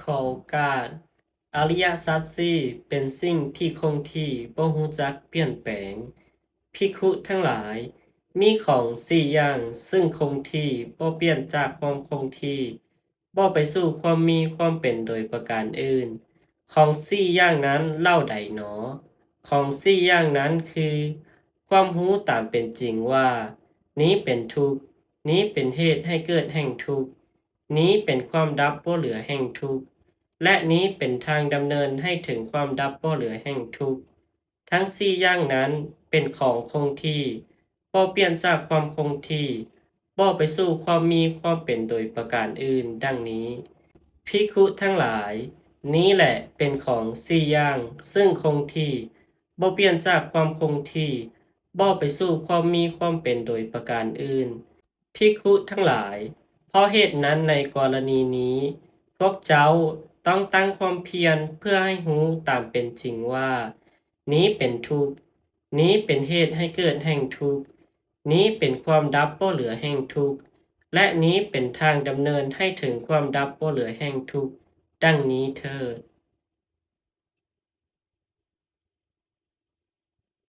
ขอโอกาสอริยสัจสี่เป็นสิ่งที่คงที่บ่รู้จักเปลี่ยนแปลงภิกขุทั้งหลายมีของสี่อย่างซึ่งคงที่บ่เปลี่ยนจากความคงที่บ่ไปสู่ความมีความเป็นโดยประการอื่นของสี่อย่างนั้นเล่าใดหนอของสี่อย่างนั้นคือความรู้ตามเป็นจริงว่านี้เป็นทุกข์นี้เป็นเหตุให้เกิดแห่งทุกข์นี้เป็นความดับบ่เหลือแห่งทุกข์ และนี้เป็นทางดำเนินให้ถึงความดับบ่เหลือแห่งทุกข์ทั้งสี่อย่างนั้นเป็นของคงที่บ่เปลี่ยนจากความคงที่บ่ไปสู่ความมีความเป็นโดยประการอื่นดังนี้ภิกขุทั้งหลายนี้แหละเป็นของสี่อย่างซึ่งคงที่บ่เปลี่ยนจากความคงที่บ่ไปสู่ความมีความเป็นโดยประการอื่นภิกขุทั้งหลายเพราะเหตุนั้นในกรณีนี้ พวกเจ้าต้องตั้งความเพียรเพื่อให้รู้ตามเป็นจริงว่านี้เป็นทุกข์นี้เป็นเหตุให้เกิดแห่งทุกข์นี้เป็นความดับบ่เหลือแห่งทุกข์และนี้เป็นทางดำเนินให้ถึงความดับบ่เหลือแห่งทุกข์ดังนี้เถิด